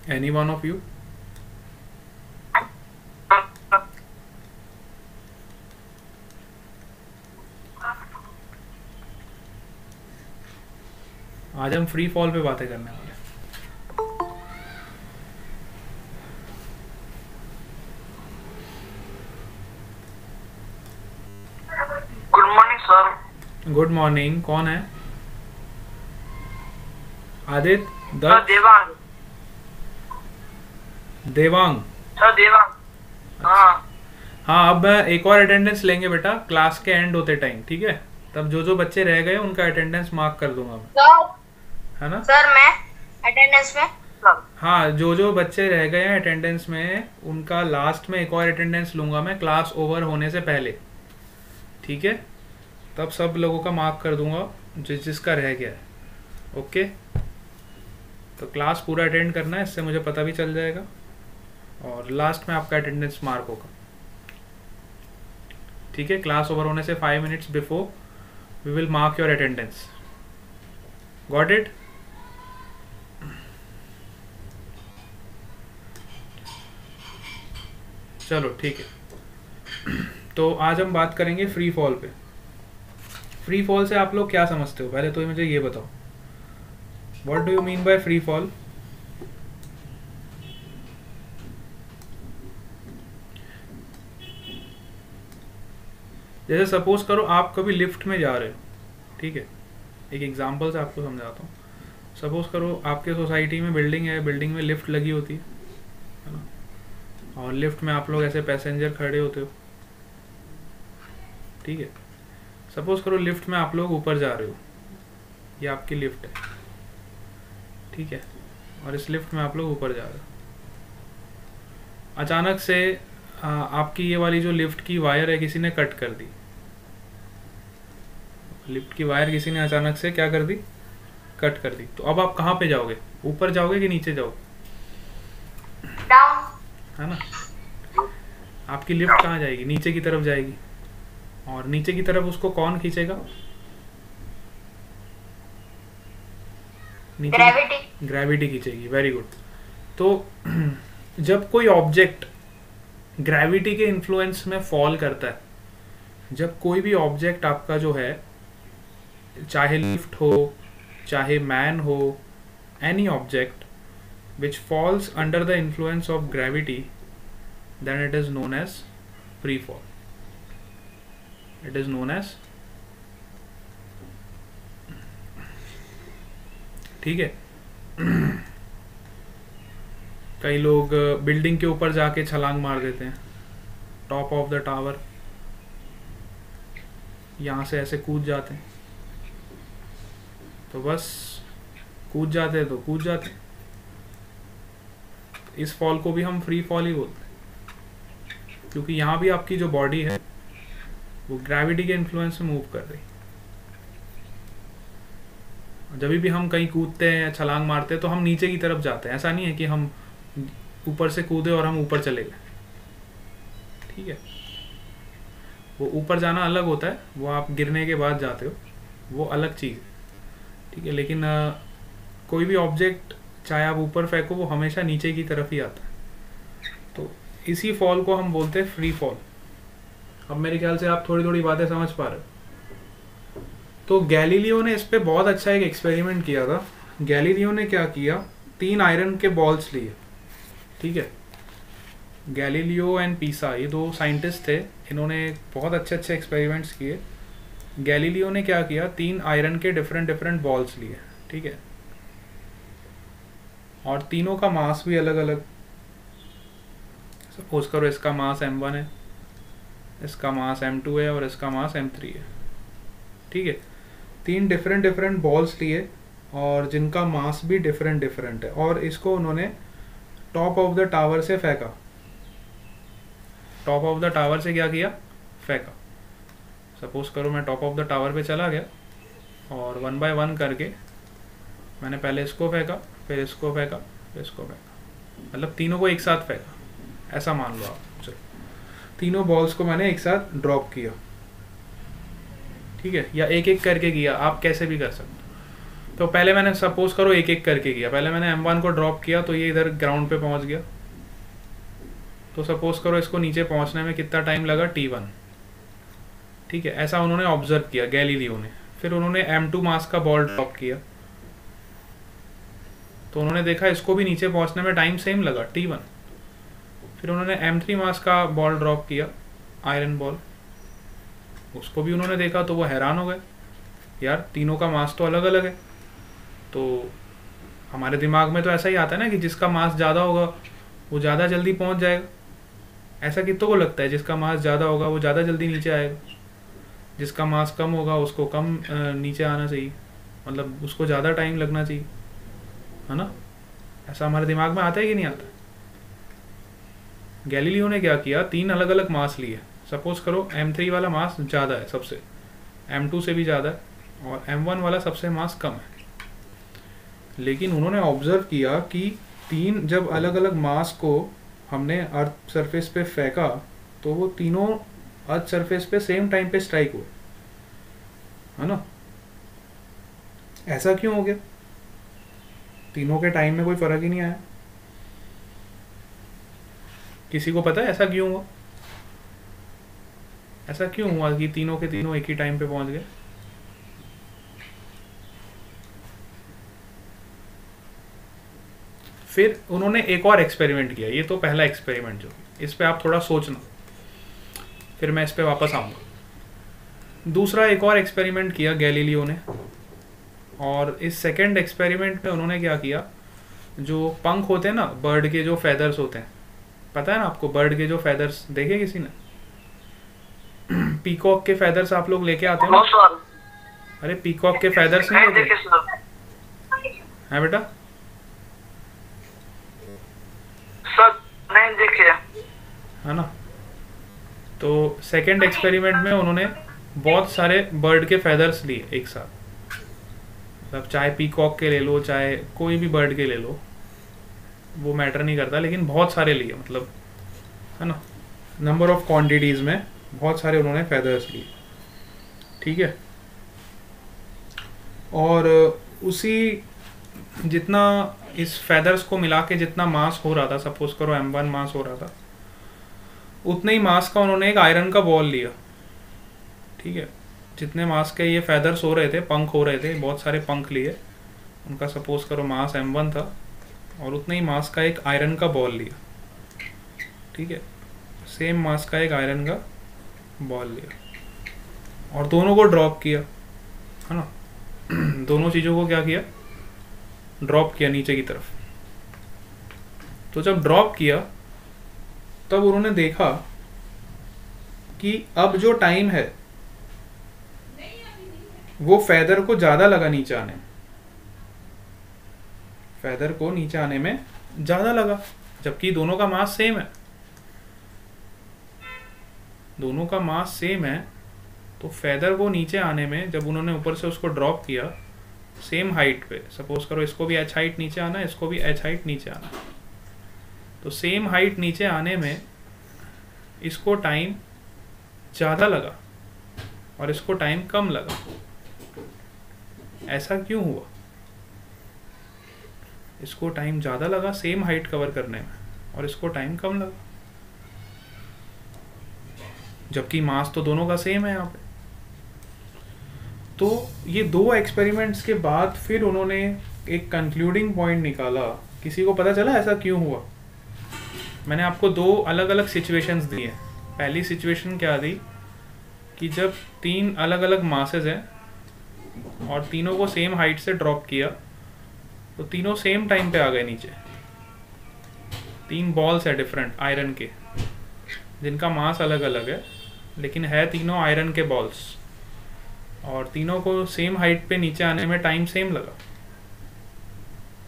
Any one of you? आज हम free fall पे बातें करने वाले हैं। Good morning sir. Good morning. कौन है? आदित्य, सर दत्त, देवांग। देवांग। सर देवांग। हाँ हाँ, अब एक और अटेंडेंस लेंगे बेटा क्लास के एंड होते टाइम, ठीक है? तब जो जो बच्चे रह गए उनका अटेंडेंस मार्क कर दूंगा मैं, सर है ना? सर मैं अटेंडेंस में सर। हाँ, जो जो बच्चे रह गए हैं अटेंडेंस में उनका लास्ट में एक और अटेंडेंस लूंगा मैं क्लास ओवर होने से पहले, ठीक है? तब सब लोगों का मार्क कर दूंगा जिस जिसका रह गया है। ओके, तो क्लास पूरा अटेंड करना है, इससे मुझे पता भी चल जाएगा और लास्ट में आपका अटेंडेंस मार्क होगा, ठीक है? क्लास ओवर होने से 5 minutes before we will mark your attendance. Got it? चलो ठीक है। तो आज हम बात करेंगे फ्री फॉल पे। फ्री फॉल से आप लोग क्या समझते हो? पहले तो मुझे ये बताओ, what do you mean by free fall? जैसे सपोज करो आप कभी लिफ्ट में जा रहे हो, ठीक है? एक एग्जांपल से आपको समझाता हूँ। सपोज करो आपके सोसाइटी में बिल्डिंग है, बिल्डिंग में लिफ्ट लगी होती है ना? और लिफ्ट में आप लोग ऐसे पैसेंजर खड़े होते हो, ठीक है? सपोज करो लिफ्ट में आप लोग ऊपर जा रहे हो, ये आपकी लिफ्ट है, ठीक है? और इस लिफ्ट में आप लोग ऊपर जा रहे हो। अचानक से आपकी ये वाली जो लिफ्ट की वायर है किसी ने कट कर दी। लिफ्ट की वायर किसी ने अचानक से क्या कर दी? कट कर दी। तो अब आप कहाँ पे जाओगे? ऊपर जाओगे कि नीचे जाओगे? डाउन। है ना? आपकी लिफ्ट कहाँ जाएगी? नीचे की तरफ जाएगी। और नीचे की तरफ उसको कौन खींचेगा? ग्रेविटी। ग्रेविटी खींचेगी। Very good. तो जब कोई ऑब्जेक्ट ग्रेविटी के इन्फ्लुएंस में फॉल करता है, जब कोई भी ऑब्जेक्ट आपका जो है, चाहे लिफ्ट हो, चाहे मैन हो, any object which falls under the influence of gravity, then it is known as free fall. It is known as, ठीक है? कई लोग बिल्डिंग के ऊपर जाके छलांग मार देते हैं, टॉप ऑफ द टावर, यहाँ से ऐसे कूद जाते हैं। तो बस कूद जाते हैं तो कूद जाते हैं। इस फॉल को भी हम फ्री फॉल ही बोलते हैं, क्योंकि यहाँ भी आपकी जो बॉडी है वो ग्रेविटी के इन्फ्लुएंस में मूव कर रही है। जब भी हम कहीं कूदते हैं या छलांग मारते हैं तो हम नीचे की तरफ जाते हैं। ऐसा नहीं है कि हम ऊपर से कूदे और हम ऊपर चले गए, ठीक है? वो ऊपर जाना अलग होता है, वो आप गिरने के बाद जाते हो, वो अलग चीज़ है, ठीक है? लेकिन कोई भी ऑब्जेक्ट चाहे आप ऊपर फेंको वो हमेशा नीचे की तरफ ही आता है। तो इसी फॉल को हम बोलते हैं फ्री फॉल। अब मेरे ख्याल से आप थोड़ी थोड़ी बातें समझ पा रहे हो। तो गैलीलियो ने इस पे बहुत अच्छा एक एक्सपेरिमेंट किया था। गैलीलियो ने क्या किया? 3 आयरन के बॉल्स लिए, ठीक है? गैलीलियो एंड पीसा, ये 2 साइंटिस्ट थे, इन्होंने बहुत अच्छे अच्छे एक्सपेरिमेंट्स किए। गैलीलियो ने क्या किया? 3 आयरन के डिफरेंट डिफरेंट बॉल्स लिए, ठीक है? और तीनों का मास भी अलग अलग। सपोज करो इसका मास m1 है, इसका मास m2 है और इसका मास m3 है, ठीक है? 3 डिफरेंट डिफरेंट बॉल्स लिए और जिनका मास भी डिफरेंट डिफरेंट है, और इसको उन्होंने टॉप ऑफ द टावर से फेंका। टॉप ऑफ द टावर से क्या किया? फेंका। सपोज करो मैं टॉप ऑफ द टावर पे चला गया और 1 बाय 1 करके मैंने पहले इसको फेंका, फिर इसको फेंका, फिर इसको फेंका, मतलब तीनों को एक साथ फेंका, ऐसा मान लो आप। चलो, तीनों बॉल्स को मैंने एक साथ ड्रॉप किया, ठीक है? या एक एक करके किया, आप कैसे भी कर सकते हो। तो पहले मैंने सपोज करो एक एक करके किया। पहले मैंने m1 को ड्रॉप किया तो ये इधर ग्राउंड पे पहुंच गया। तो सपोज करो इसको नीचे पहुंचने में कितना टाइम लगा, t1। ठीक है, ऐसा उन्होंने ऑब्जर्व किया गैलीलियो ने। फिर उन्होंने m2 मास का बॉल ड्रॉप किया तो उन्होंने देखा इसको भी नीचे पहुंचने में टाइम सेम लगा, t1। फिर उन्होंने m3 मास का बॉल ड्रॉप किया, आयरन बॉल, उसको भी उन्होंने देखा तो वो हैरान हो गए, यार तीनों का मास तो अलग अलग है। तो हमारे दिमाग में तो ऐसा ही आता है ना कि जिसका मास ज़्यादा होगा वो ज़्यादा जल्दी पहुंच जाएगा। ऐसा कितनों को लगता है, जिसका मास ज़्यादा होगा वो ज़्यादा जल्दी नीचे आएगा, जिसका मास कम होगा उसको कम नीचे आना चाहिए, मतलब उसको ज़्यादा टाइम लगना चाहिए, है ना। ऐसा हमारे दिमाग में आता है कि नहीं आता। गैलीलियो ने क्या किया, 3 अलग अलग मास लिए। सपोज करो m3 वाला मास ज़्यादा है सबसे, m2 से भी ज़्यादा है, और m1 वाला सबसे मास कम है। लेकिन उन्होंने ऑब्जर्व किया कि 3 जब अलग अलग मास को हमने अर्थ सरफेस पे फेंका तो वो तीनों अर्थ सरफेस पे सेम टाइम पे स्ट्राइक हुए, है ना। ऐसा क्यों हो गया, तीनों के टाइम में कोई फर्क ही नहीं आया। किसी को पता है ऐसा क्यों हुआ? ऐसा क्यों हुआ कि तीनों के तीनों एक ही टाइम पे पहुंच गए? फिर उन्होंने एक और एक्सपेरिमेंट किया। ये तो पहला एक्सपेरिमेंट जो, इस पे आप थोड़ा सोचना, फिर मैं इस पे वापस आऊँगा। दूसरा एक और एक्सपेरिमेंट किया गैलीलियो ने, और इस सेकंड एक्सपेरिमेंट में उन्होंने क्या किया, जो पंख होते हैं ना बर्ड के, जो फेदर्स होते हैं, पता है ना आपको बर्ड के जो फेदर्स देखे किसी ने? पीकॉक के फेदर्स आप लोग लेके आते हो नो ना? सर, अरे पीकॉक के फेदर्स नहीं नहीं होते देखे सर। हैं बेटा? सर नहीं देखे। है ना। तो सेकंड एक्सपेरिमेंट में उन्होंने बहुत सारे बर्ड के फेदर्स लिए एक साथ, मतलब चाहे पीकॉक के ले लो चाहे कोई भी बर्ड के ले लो, वो मैटर नहीं करता, लेकिन बहुत सारे लिए, मतलब है ना, नंबर ऑफ क्वांटिटीज में बहुत सारे उन्होंने फेदर्स लिए। ठीक है, और उसी जितना इस फेदर्स को मिला के जितना मास हो रहा था, सपोज करो m1 मास हो रहा था, उतने ही मास का उन्होंने एक आयरन का बॉल लिया। ठीक है, जितने मास के ये फेदर्स हो रहे थे, पंख हो रहे थे, बहुत सारे पंख लिए, उनका सपोज करो मास m1 था, और उतने ही मास का एक आयरन का बॉल लिया। ठीक है, सेम मास का एक आयरन का बॉल लिया और दोनों को ड्रॉप किया, है ना। दोनों चीज़ों को क्या किया, ड्रॉप किया नीचे की तरफ। तो जब ड्रॉप किया तब उन्होंने देखा कि अब जो टाइम है वो फेदर को ज़्यादा लगा नीचे आने में, फेदर को नीचे आने में ज़्यादा लगा, जबकि दोनों का मास सेम है। दोनों का मास सेम है तो फेदर को नीचे आने में, जब उन्होंने ऊपर से उसको ड्रॉप किया सेम हाइट पे, सपोज करो इसको भी h हाइट नीचे आना है, इसको भी h हाइट नीचे आना है, तो सेम हाइट नीचे आने में इसको टाइम ज़्यादा लगा और इसको टाइम कम लगा। ऐसा क्यों हुआ? इसको टाइम ज़्यादा लगा सेम हाइट कवर करने में और इसको टाइम कम लगा, जबकि मास तो दोनों का सेम है यहाँ पे। तो ये दो एक्सपेरिमेंट्स के बाद फिर उन्होंने एक कंक्लूडिंग पॉइंट निकाला। किसी को पता चला ऐसा क्यों हुआ? मैंने आपको दो अलग अलग सिचुएशंस दी हैं। पहली सिचुएशन क्या दी कि जब 3 अलग अलग मासेस हैं और तीनों को सेम हाइट से ड्रॉप किया तो तीनों सेम टाइम पे आ गए नीचे। 3 बॉल्स है डिफरेंट आयरन के, जिनका मास अलग अलग है, लेकिन है तीनों आयरन के बॉल्स, और तीनों को सेम हाइट पे नीचे आने में टाइम सेम लगा।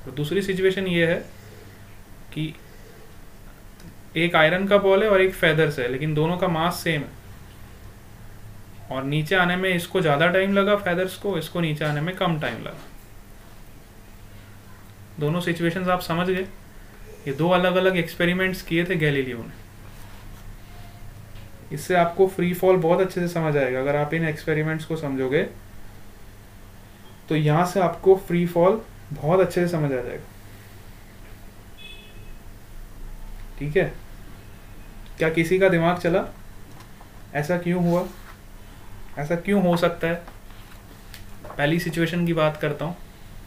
तो दूसरी सिचुएशन ये है कि एक आयरन का बॉल है और एक फेदर्स है, लेकिन दोनों का मास सेम है, और नीचे आने में इसको ज़्यादा टाइम लगा फेदर्स को, इसको नीचे आने में कम टाइम लगा। दोनों सिचुएशंस आप समझ गए? ये दो अलग अलग एक्सपेरिमेंट्स किए थे गैलीलियो ने। इससे आपको फ्री फॉल बहुत अच्छे से समझ आएगा अगर आप इन एक्सपेरिमेंट्स को समझोगे। तो यहाँ से आपको फ्री फॉल बहुत अच्छे से समझ आ जाएगा। ठीक है, क्या किसी का दिमाग चला ऐसा क्यों हुआ, ऐसा क्यों हो सकता है? पहली सिचुएशन की बात करता हूँ,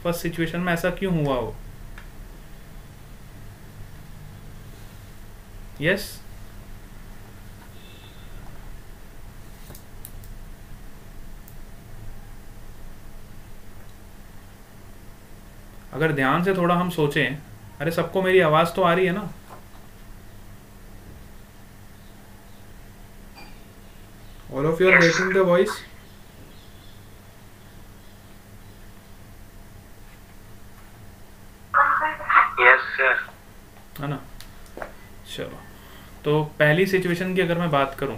फर्स्ट सिचुएशन में ऐसा क्यों हुआ हो? यस, अगर ध्यान से थोड़ा हम सोचें, अरे सबको मेरी आवाज तो आ रही है ना? All of you are getting the voice? Yes sir. है ना? चलो, तो पहली सिचुएशन की अगर मैं बात करूं,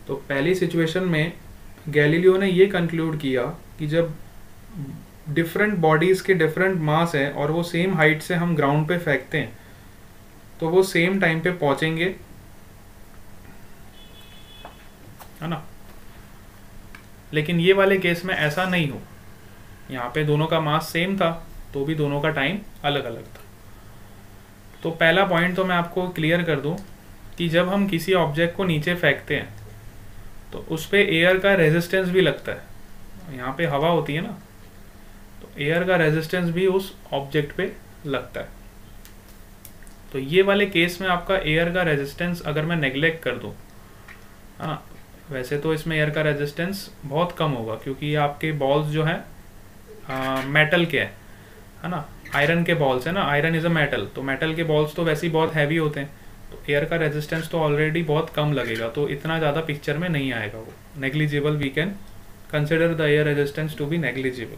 तो पहली सिचुएशन में गैलीलियो ने ये कंक्लूड किया कि जब डिफरेंट बॉडीज के डिफरेंट मास है और वो सेम हाइट से हम ग्राउंड पे फेंकते हैं तो वो सेम टाइम पे पहुंचेंगे, है ना? लेकिन ये वाले केस में ऐसा नहीं हो, यहाँ पे दोनों का मास सेम था तो भी दोनों का टाइम अलग अलग था। तो पहला पॉइंट तो मैं आपको क्लियर कर दूं कि जब हम किसी ऑब्जेक्ट को नीचे फेंकते हैं तो उस पर एयर का रेजिस्टेंस भी लगता है। यहाँ पे हवा होती है ना, तो एयर का रेजिस्टेंस भी उस ऑब्जेक्ट पे लगता है। तो ये वाले केस में आपका एयर का रेजिस्टेंस अगर मैं नेग्लेक्ट कर दूं, हाँ, वैसे तो इसमें एयर का रेजिस्टेंस बहुत कम होगा क्योंकि ये आपके बॉल्स जो है मेटल के है ना, आयरन के बॉल्स है ना, आयरन इज अ मेटल, तो मेटल के बॉल्स तो वैसे ही बहुत हैवी होते हैं, तो एयर का रेजिस्टेंस तो ऑलरेडी बहुत कम लगेगा, तो इतना ज़्यादा पिक्चर में नहीं आएगा वो, negligible, we can consider the air resistance to be negligible.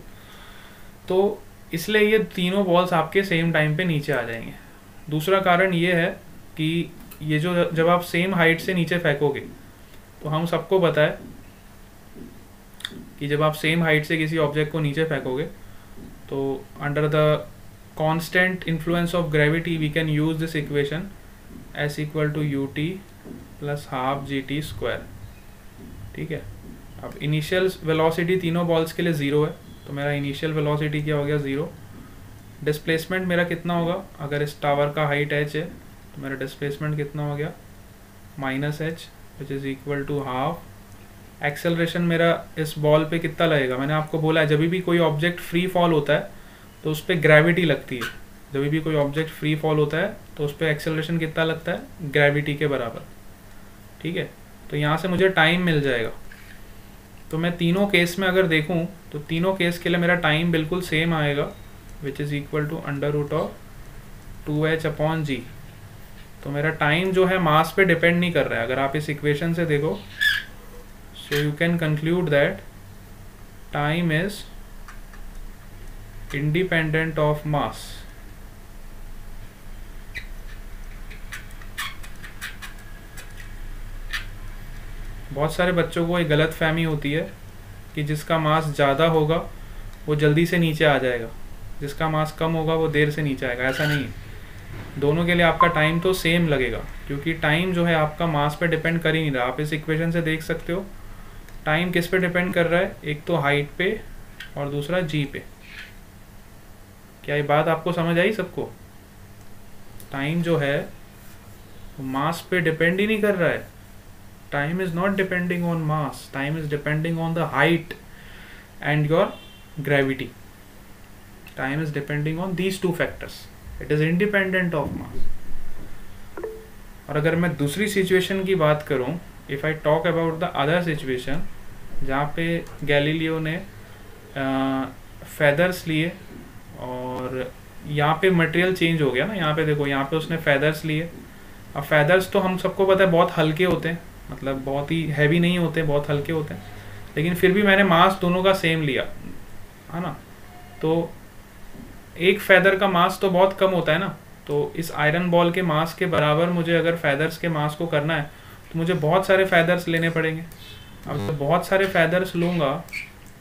तो इसलिए ये तीनों बॉल्स आपके सेम टाइम पे नीचे आ जाएंगे। दूसरा कारण ये है कि ये जो जब आप सेम हाइट से नीचे फेंकोगे तो हम सबको पता है कि जब आप सेम हाइट से किसी ऑब्जेक्ट को नीचे फेंकोगे तो under the constant influence of gravity we can use this equation S equal to u t plus half g t square. ठीक है, अब इनिशियल वेलोसिटी तीनों बॉल्स के लिए 0 है, तो मेरा इनिशियल वेलोसिटी क्या हो गया 0। डिस्प्लेसमेंट मेरा कितना होगा, अगर इस टावर का हाइट h है तो मेरा डिस्प्लेसमेंट कितना हो गया -h which is equal to half. Acceleration मेरा इस बॉल पे कितना लगेगा, मैंने आपको बोला है जब भी कोई ऑब्जेक्ट फ्री फॉल होता है तो उस पर ग्रेविटी लगती है, जब भी कोई ऑब्जेक्ट फ्री फॉल होता है तो उस पर एक्सेलरेशन कितना लगता है, ग्रेविटी के बराबर। ठीक है, तो यहाँ से मुझे टाइम मिल जाएगा। तो मैं तीनों केस में अगर देखूँ तो तीनों केस के लिए मेरा टाइम बिल्कुल सेम आएगा, विच इज़ इक्वल टू √2h/g। तो मेरा टाइम जो है मास पे डिपेंड नहीं कर रहा है। अगर आप इस इक्वेशन से देखो, so you can conclude that time is independent of mass। बहुत सारे बच्चों को एक गलत फहमी होती है कि जिसका मास ज़्यादा होगा वो जल्दी से नीचे आ जाएगा, जिसका मास कम होगा वो देर से नीचे आएगा। ऐसा नहीं है, दोनों के लिए आपका टाइम तो सेम लगेगा क्योंकि टाइम जो है आपका मास पे डिपेंड कर ही नहीं रहा। आप इस इक्वेशन से देख सकते हो टाइम किस पे डिपेंड कर रहा है, एक तो हाइट पे और दूसरा जी पे। क्या ये बात आपको समझ आई सबको? टाइम जो है मास पे डिपेंड ही नहीं कर रहा है। Time is not depending on mass, time is depending on the height and your gravity. Time is depending on these two factors, it is independent of mass. और अगर मैं दूसरी सिचुएशन की बात करूं, if I talk about the other situation जहाँ पे Galileo ने फेदर्स लिए और यहाँ पे मटेरियल चेंज हो गया ना, यहाँ पे देखो, यहाँ पे उसने फेदर्स लिए। अब फेदर्स तो हम सबको पता है बहुत हल्के होते हैं, मतलब बहुत ही हैवी नहीं होते, बहुत हल्के होते हैं, लेकिन फिर भी मैंने मास दोनों का सेम लिया, है ना। तो एक फेदर का मास तो बहुत कम होता है ना, तो इस आयरन बॉल के मास के बराबर मुझे अगर फेदर्स के मास को करना है तो मुझे बहुत सारे फेदर्स लेने पड़ेंगे। अब जब बहुत सारे फेदर्स लूँगा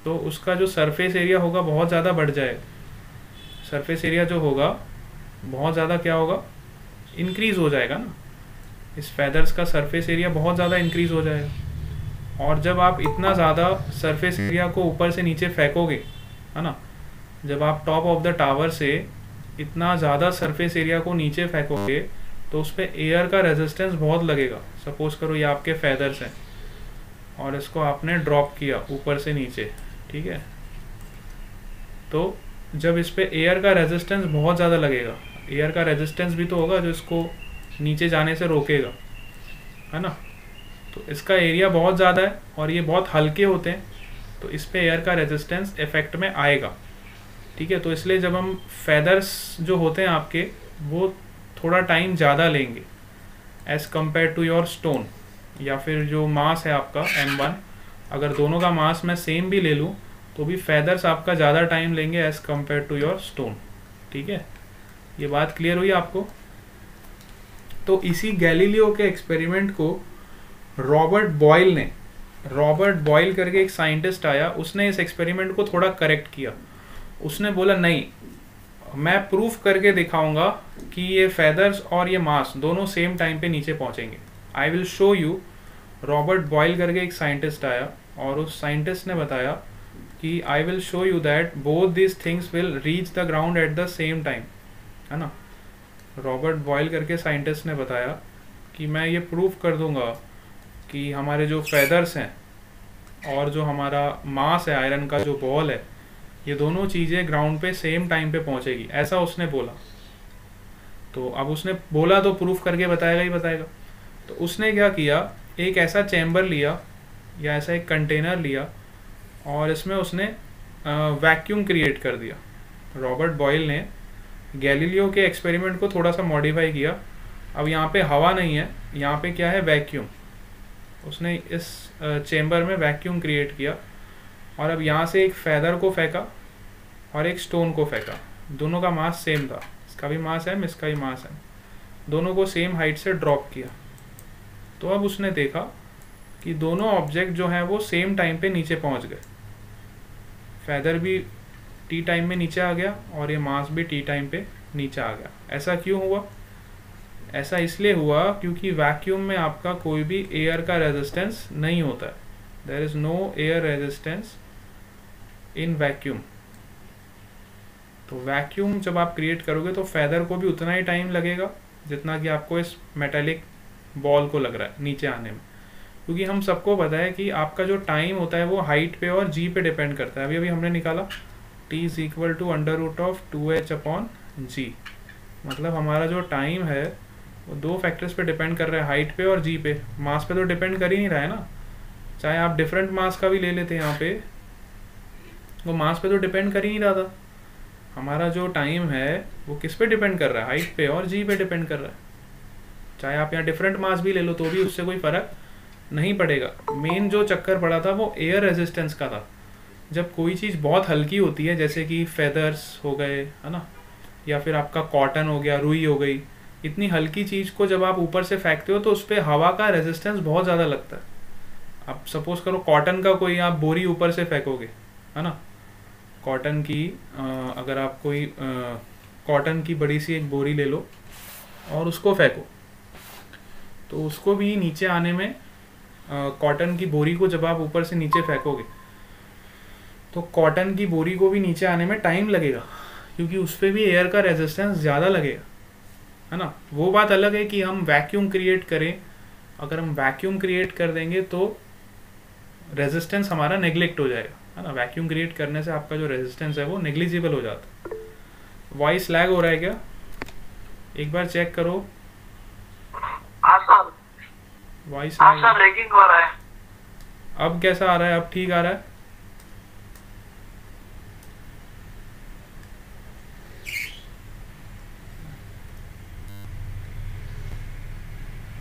तो उसका जो सरफेस एरिया होगा बहुत ज़्यादा बढ़ जाएगा। सरफेस एरिया जो होगा बहुत ज़्यादा क्या होगा, इंक्रीज़ हो जाएगा ना। इस फेदर्स का सरफेस एरिया बहुत ज़्यादा इंक्रीज़ हो जाएगा। और जब आप इतना ज़्यादा सरफेस एरिया को ऊपर से नीचे फेंकोगे, है ना, जब आप टॉप ऑफ द टावर से इतना ज़्यादा सरफेस एरिया को नीचे फेंकोगे तो उस पर एयर का रेजिस्टेंस बहुत लगेगा। सपोज करो ये आपके फेदर्स हैं और इसको आपने ड्रॉप किया ऊपर से नीचे, ठीक है, तो जब इस पे एयर का रेजिस्टेंस बहुत ज़्यादा लगेगा, एयर का रेजिस्टेंस भी तो होगा जो इसको नीचे जाने से रोकेगा, है ना, तो इसका एरिया बहुत ज़्यादा है और ये बहुत हल्के होते हैं, तो इस पे एयर का रेजिस्टेंस इफेक्ट में आएगा, ठीक है। तो इसलिए जब हम फेदर्स जो होते हैं आपके वो थोड़ा टाइम ज़्यादा लेंगे as compare to your stone, या फिर जो मास है आपका M1, अगर दोनों का मास मैं सेम भी ले लूँ तो भी फेदर्स आपका ज़्यादा टाइम लेंगे as compare to your stone, ठीक है। ये बात क्लियर हुई आपको? तो इसी गैलीलियो के एक्सपेरिमेंट को रॉबर्ट बॉयल करके एक साइंटिस्ट आया, उसने इस एक्सपेरिमेंट को थोड़ा करेक्ट किया। उसने बोला नहीं, मैं प्रूफ करके दिखाऊंगा कि ये फेदर्स और ये मास दोनों सेम टाइम पे नीचे पहुंचेंगे। I will show you. Robert Boyle करके एक साइंटिस्ट आया और उस साइंटिस्ट ने बताया कि आई will show you that both this things will reach the ground at the same time, है ना। रॉबर्ट बॉयल करके साइंटिस्ट ने बताया कि मैं ये प्रूफ कर दूंगा कि हमारे जो फेदर्स हैं और जो हमारा मास है, आयरन का जो बॉल है, ये दोनों चीज़ें ग्राउंड पे सेम टाइम पे पहुंचेगी, ऐसा उसने बोला। तो अब उसने बोला तो प्रूफ करके बताएगा ही बताएगा। तो उसने क्या किया, एक ऐसा चैम्बर लिया या ऐसा एक कंटेनर लिया और इसमें उसने वैक्यूम क्रिएट कर दिया। रॉबर्ट बॉयल ने गैलीलियो के एक्सपेरिमेंट को थोड़ा सा मॉडिफाई किया। अब यहाँ पे हवा नहीं है, यहाँ पे क्या है, वैक्यूम। उसने इस चैम्बर में वैक्यूम क्रिएट किया और अब यहाँ से एक फेदर को फेंका और एक स्टोन को फेंका। दोनों का मास सेम था, इसका भी मास है, इसका भी मास है, दोनों को सेम हाइट से ड्रॉप किया। तो अब उसने देखा कि दोनों ऑब्जेक्ट जो हैं वो सेम टाइम पे नीचे पहुँच गए। फेदर भी टी टाइम में नीचे आ गया और ये मास भी टी टाइम पे नीचे आ गया। ऐसा क्यों हुआ? ऐसा इसलिए हुआ क्योंकि वैक्यूम में आपका कोई भी एयर का रेजिस्टेंस नहीं होता है। There is no air resistance in vacuum. तो वैक्यूम जब आप क्रिएट करोगे तो फेदर को भी उतना ही टाइम लगेगा जितना कि आपको इस मेटेलिक बॉल को लग रहा है नीचे आने में, क्योंकि हम सबको पता है कि आपका जो टाइम होता है वो हाइट पे और जी पे डिपेंड करता है। अभी हमने निकाला t is equal to √2h/g, मतलब हमारा जो टाइम है वो दो फैक्टर्स पे डिपेंड कर रहा है, हाइट पे और जी पे। मास पे तो डिपेंड कर ही नहीं रहा है ना, चाहे आप डिफरेंट मास का भी ले लेते हैं यहाँ पे, वो मास पे तो डिपेंड कर ही नहीं रहा था। हमारा जो टाइम है वो किस पे डिपेंड कर रहा है, हाइट पे और जी पे डिपेंड कर रहा है। चाहे आप यहाँ डिफरेंट मास भी ले लो तो भी उससे कोई फर्क नहीं पड़ेगा। मेन जो चक्कर पड़ा था वो एयर रेजिस्टेंस का था। जब कोई चीज़ बहुत हल्की होती है, जैसे कि फेदर्स हो गए, है ना, या फिर आपका कॉटन हो गया, रुई हो गई, इतनी हल्की चीज़ को जब आप ऊपर से फेंकते हो तो उस पर हवा का रेजिस्टेंस बहुत ज़्यादा लगता है। आप सपोज करो कॉटन का कोई आप बोरी ऊपर से फेंकोगे, है ना, कॉटन की अगर आप कोई कॉटन की बड़ी सी एक बोरी ले लो और उसको फेंको, तो उसको भी नीचे आने में कॉटन की बोरी को जब आप ऊपर से नीचे फेंकोगे तो कॉटन की बोरी को भी नीचे आने में टाइम लगेगा, क्योंकि उस पर भी एयर का रेजिस्टेंस ज़्यादा लगेगा, है ना। वो बात अलग है कि हम वैक्यूम क्रिएट करें। अगर हम वैक्यूम क्रिएट कर देंगे तो रेजिस्टेंस हमारा नेग्लेक्ट हो जाएगा, है ना। वैक्यूम क्रिएट करने से आपका जो रेजिस्टेंस है वो नेग्लिजिबल हो जाता है। वॉइस लैग हो रहा है क्या? एक बार चेक करो। हाँ सर, वॉइस हाँ सर, लैगिंग हो रहा है। अब कैसा आ रहा है? अब ठीक आ रहा है?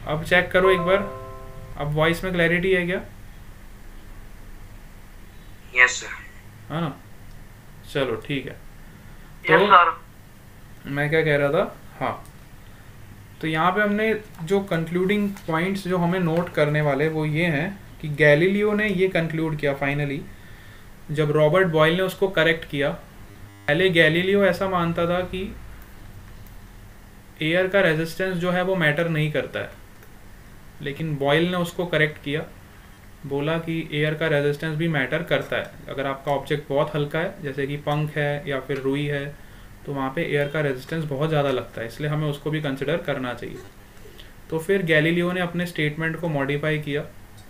अब चेक करो एक बार, अब वॉइस में क्लैरिटी है क्या? Yes sir. है ना, चलो ठीक है। Yes sir. मैं क्या कह रहा था, हाँ, तो यहाँ पे हमने जो कंक्लूडिंग पॉइंट्स जो हमें नोट करने वाले वो ये हैं कि गैलीलियो ने ये कंक्लूड किया फाइनली, जब रॉबर्ट बॉयल ने उसको करेक्ट किया। पहले गैलीलियो ऐसा मानता था कि एयर का रेजिस्टेंस जो है वो मैटर नहीं करता है, लेकिन बॉयल ने उसको करेक्ट किया। बोला कि एयर का रेजिस्टेंस भी मैटर करता है। अगर आपका ऑब्जेक्ट बहुत हल्का है, जैसे कि पंख है या फिर रुई है, तो वहाँ पे एयर का रेजिस्टेंस बहुत ज़्यादा लगता है, इसलिए हमें उसको भी कंसिडर करना चाहिए। तो फिर गैलीलियो ने अपने स्टेटमेंट को मॉडिफाई किया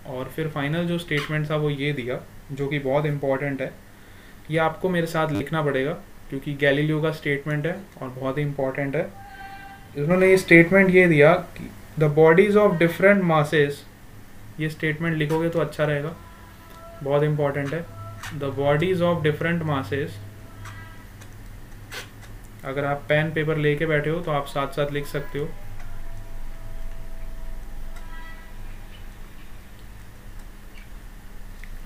और फिर फाइनल जो स्टेटमेंट था वो ये दिया, जो कि बहुत इंपॉर्टेंट है। ये आपको मेरे साथ लिखना पड़ेगा क्योंकि गैलीलियो का स्टेटमेंट है और बहुत ही इंपॉर्टेंट है। उन्होंने ये स्टेटमेंट ये दिया कि the bodies of different masses, ये स्टेटमेंट लिखोगे तो अच्छा रहेगा, बहुत इंपॉर्टेंट है। The bodies of different masses, अगर आप पेन पेपर लेके बैठे हो तो आप साथ साथ लिख सकते हो।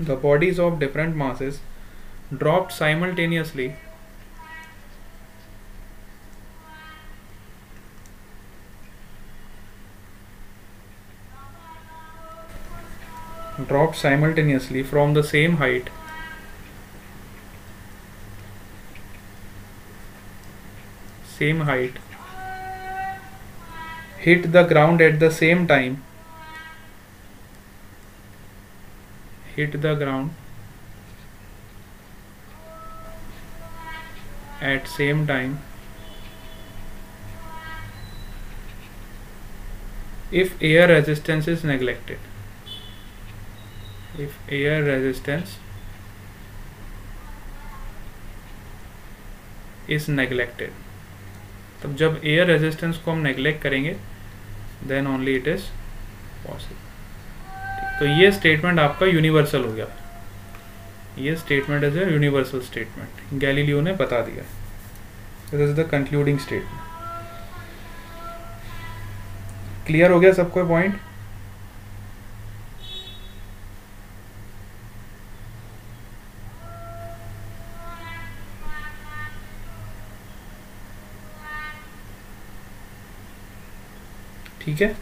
The bodies of different masses dropped simultaneously from the same height hit the ground at the same time if air resistance is neglected. तब जब एयर रेजिस्टेंस को हम नेग्लेक्ट करेंगे then only it is possible. तो ये statement आपका universal हो गया। ये statement is a universal statement, Galileo ने बता दिया। This is the concluding statement. Clear हो गया सबको पॉइंट? ठीक है,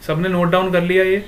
सबने नोट डाउन कर लिया ये?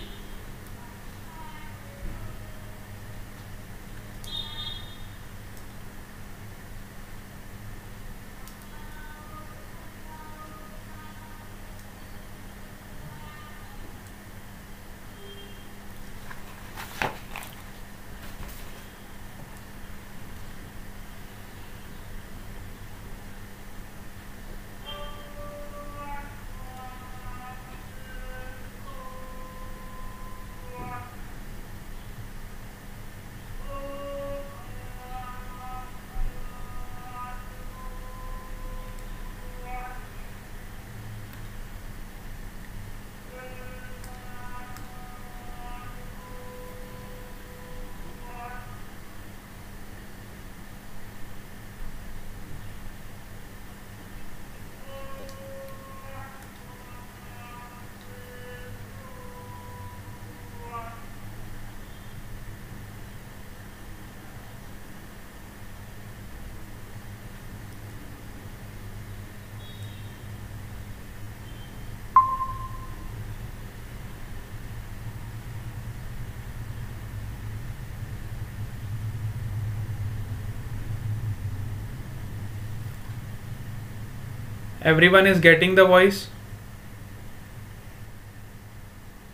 Everyone is getting the voice?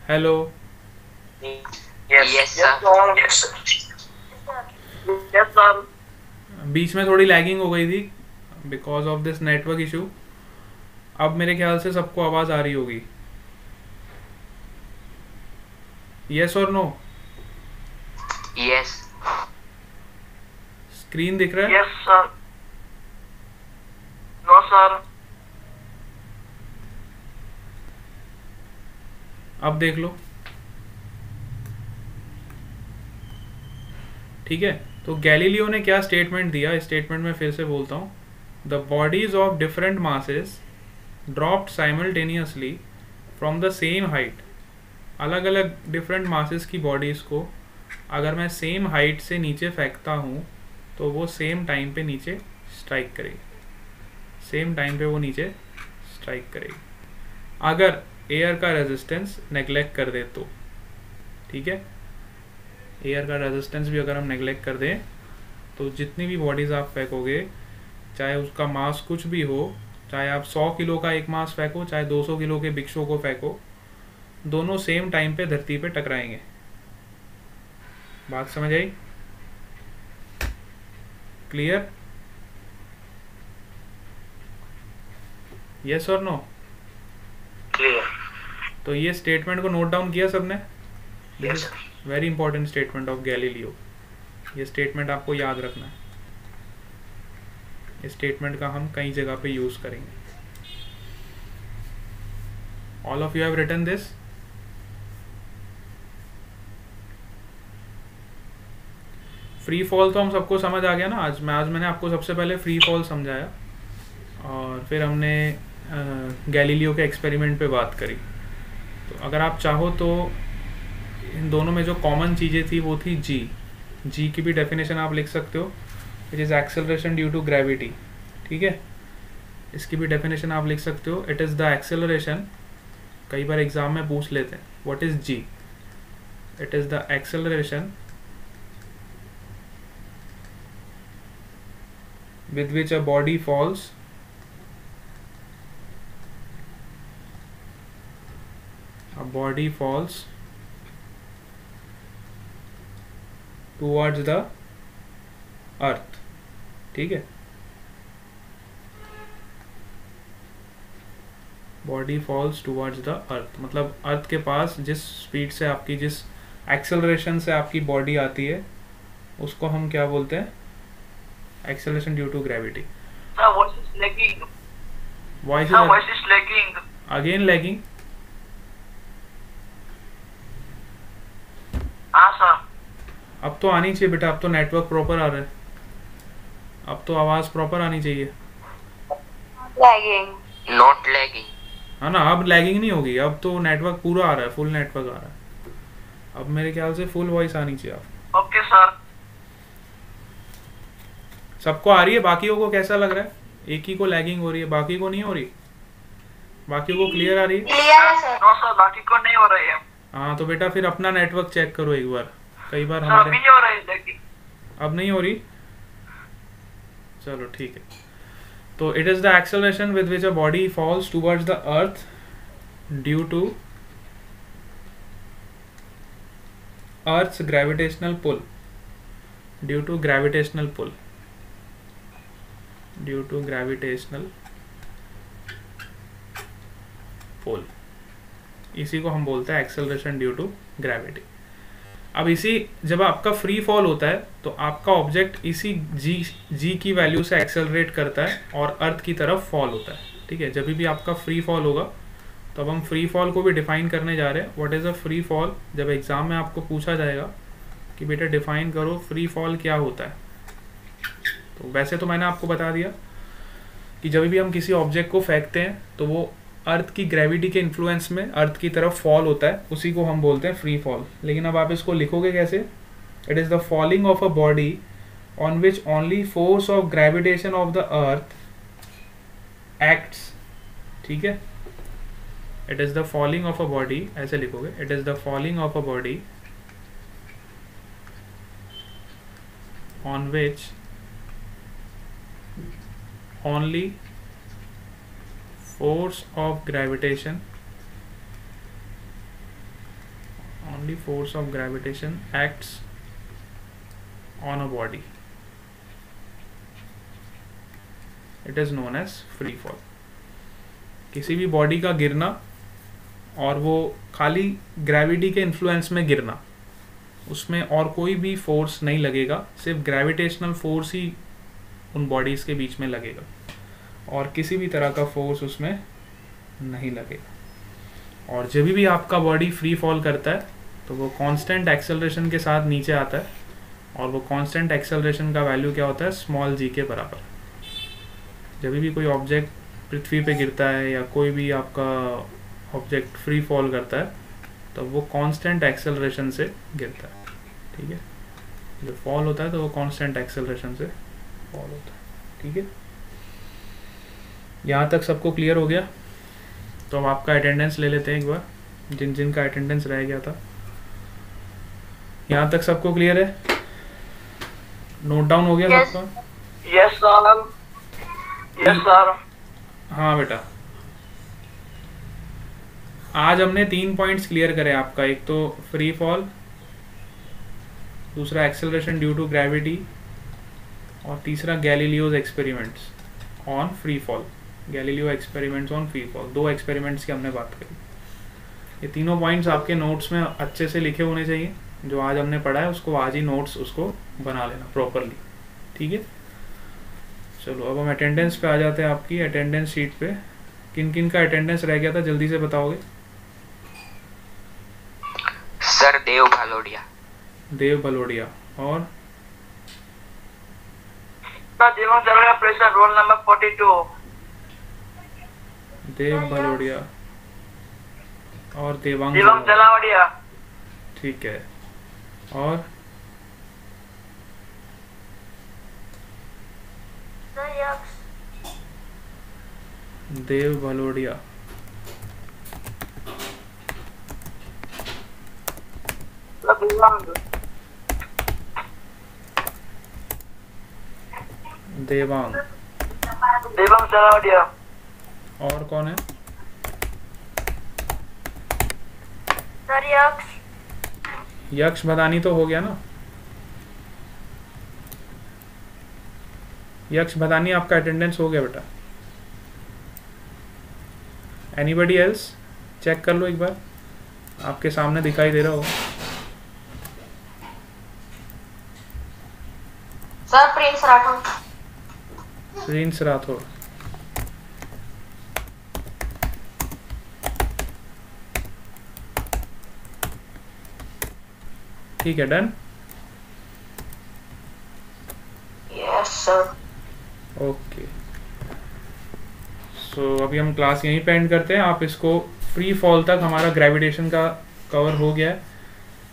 Hello? Yes, sir. Yes, sir. Yes, sir. बीच में थोड़ी लैगिंग हो गई थी because of this network issue. अब मेरे ख्याल से सबको आवाज आ रही होगी। यस और नो? Yes. स्क्रीन दिख रहा है? Yes, sir. No, sir. अब देख लो। ठीक है, तो गैलीलियो ने क्या स्टेटमेंट दिया, स्टेटमेंट में फिर से बोलता हूँ। The bodies of different masses dropped simultaneously from the same height. अलग अलग डिफरेंट मासेस की बॉडीज को अगर मैं सेम हाइट से नीचे फेंकता हूँ तो वो सेम टाइम पे नीचे स्ट्राइक करेगी। अगर एयर का रेजिस्टेंस नेग्लेक्ट कर दे तो, ठीक है, एयर का रेजिस्टेंस भी अगर हम नेग्लेक्ट कर दें तो जितनी भी बॉडीज आप फेंकोगे, चाहे उसका मास कुछ भी हो, चाहे आप 100 किलो का एक मास फेंको, चाहे 200 किलो के बिक्शो को फेंको, दोनों सेम टाइम पे धरती पे टकराएंगे। बात समझ आई? क्लियर? यस और नो? क्लियर। तो ये स्टेटमेंट को नोट डाउन किया सबने? Yes very important statement of Galileo. ये स्टेटमेंट आपको याद रखना है। इस स्टेटमेंट का हम कई जगह पे यूज करेंगे। All of you have written this? Free fall तो हम सबको समझ आ गया ना। आज मैंने आपको सबसे पहले फ्री फॉल समझाया और फिर हमने गैलीलियो के एक्सपेरिमेंट पे बात करी। तो अगर आप चाहो तो इन दोनों में जो कॉमन चीज़ें थी वो थी जी की भी डेफिनेशन आप लिख सकते हो, which is acceleration due to gravity. ठीक है, इसकी भी डेफिनेशन आप लिख सकते हो, इट इज़ द एक्सेलरेशन। कई बार एग्जाम में पूछ लेते हैं what is g. It is the acceleration with which a body falls towards the earth। ठीक है, body false towards the earth मतलब अर्थ के पास जिस स्पीड से आपकी, जिस एक्सेलरेशन से आपकी बॉडी आती है उसको हम क्या बोलते हैं? Acceleration due to gravity. Sir, voice is lagging. Voice Sir, voice is lagging. Again lagging. हाँ सर। अब तो आनी चाहिए बेटा, अब तो नेटवर्क प्रॉपर आ रहा है, अब तो आवाज प्रॉपर आनी चाहिए। Lagging. Not lagging. हाँ ना, अब लैगिंग नहीं होगी, अब तो नेटवर्क पूरा आ रहा है, फुल नेटवर्क आ रहा है। अब मेरे ख्याल से फुल वॉइस आनी चाहिए आप Okay सर। सबको आ रही है? बाकियों को कैसा लग रहा है? एक ही को लैगिंग हो रही है, बाकी को नहीं हो रही? बाकी को क्लियर आ रही है? Clear है सर। नो सर, बाकी को नहीं हो रही है। हाँ तो बेटा फिर अपना नेटवर्क चेक करो एक बार। कई बार सर हमारे अभी नहीं हो रही lagging। अब नहीं हो रही, चलो ठीक है। तो it is the acceleration with which a body falls towards the earth due to earth's gravitational pull, due to gravitational pull, due to gravitational pull. इसी को हम बोलते हैं एक्सेलरेशन ड्यू टू ग्रेविटी। अब इसी जब आपका फ्री फॉल होता है तो आपका ऑब्जेक्ट इसी जी की वैल्यू से एक्सेलरेट करता है और अर्थ की तरफ फॉल होता है। ठीक है, जब भी आपका फ्री फॉल होगा तो अब हम फ्री फॉल को भी डिफाइन करने जा रहे हैं। What is a free fall? जब एग्जाम में आपको पूछा जाएगा कि बेटा डिफाइन करो फ्री फॉल क्या होता है, तो वैसे तो मैंने आपको बता दिया कि जब भी हम किसी ऑब्जेक्ट को फेंकते हैं तो वो अर्थ की ग्रेविटी के इन्फ्लुएंस में अर्थ की तरफ फॉल होता है, उसी को हम बोलते हैं फ्री फॉल। लेकिन अब आप इसको लिखोगे कैसे? It is the falling of a body on which only force of gravitation of the earth acts. ठीक है, it is the falling of a body, ऐसे लिखोगे, it is the falling of a body on which only force of gravitation acts on a body, it is known as free fall। किसी भी body का गिरना और वो खाली gravity के इन्फ्लुएंस में गिरना, उसमें और कोई भी फोर्स नहीं लगेगा, सिर्फ ग्रेविटेशनल फोर्स ही उन बॉडीज़ के बीच में लगेगा और किसी भी तरह का फोर्स उसमें नहीं लगेगा। और जब भी आपका बॉडी फ्री फॉल करता है तो वो कांस्टेंट एक्सेलरेशन के साथ नीचे आता है और वो कांस्टेंट एक्सेलरेशन का वैल्यू क्या होता है? स्मॉल जी के बराबर। जब भी कोई ऑब्जेक्ट पृथ्वी पे गिरता है या कोई भी आपका ऑब्जेक्ट फ्री फॉल करता है तो वो कांस्टेंट एक्सेलरेशन से गिरता है। ठीक है, जब फॉल होता है तो वो कांस्टेंट एक्सेलरेशन से फॉल होता है। ठीक है, यहाँ तक सबको क्लियर हो गया? तो अब आपका अटेंडेंस ले लेते हैं एक बार, जिन जिन का अटेंडेंस रह गया था। यहाँ तक सबको क्लियर है? नोट डाउन हो गया Yes. सबका? Yes sir. Yes sir. हाँ बेटा, आज हमने 3 पॉइंट्स क्लियर करे आपका। एक तो फ्री फॉल, दूसरा एक्सेलरेशन ड्यू टू ग्रेविटी, और तीसरा Galileo's experiments on free fall. Galileo experiments on free fall, 2 experiments की हमने बात करी। ये तीनों पॉइंट्स आपके नोट्स में अच्छे से लिखे होने चाहिए। जो आज हमने पढ़ा है उसको आज ही नोट्स उसको बना लेना प्रॉपरली, ठीक है। चलो अब हम अटेंडेंस पे आ जाते हैं। आपकी अटेंडेंस शीट पे किन किन का अटेंडेंस रह गया था, जल्दी से बताओगे? सर देव भालोडिया। देव भलोडिया, और देवांग चलावड़िया प्रेशर रोल नंबर 42। देव भलोडिया और देवांग चलावड़िया। ठीक है, और देव भलोडिया, देवांग, देवांग चलावड़िया। और कौन है? सर यक्ष। यक्ष भदानी तो हो गया ना। यक्ष भदानी आपका अटेंडेंस हो गया बेटा। Anybody else? चेक कर लो एक बार, आपके सामने दिखाई दे रहा हो। Sir Prince Rathore. Prince Rathore, ठीक है, डन। Yes sir. ओके, सो अभी हम क्लास यहीं पे एंड करते हैं। आप इसको फ्री फॉल तक हमारा ग्रेविटेशन का कवर हो गया है,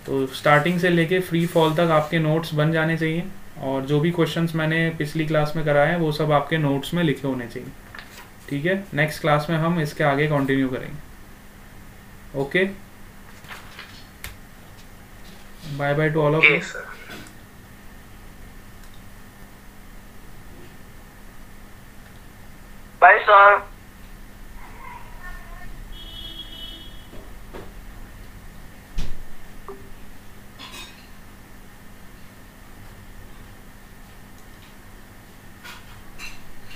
तो स्टार्टिंग से लेके फ्री फॉल तक आपके नोट्स बन जाने चाहिए, और जो भी क्वेश्चंस मैंने पिछली क्लास में कराए हैं वो सब आपके नोट्स में लिखे होने चाहिए, ठीक है। नेक्स्ट क्लास में हम इसके आगे कंटिन्यू करेंगे। Okay, bye bye to all of you. Bye sir.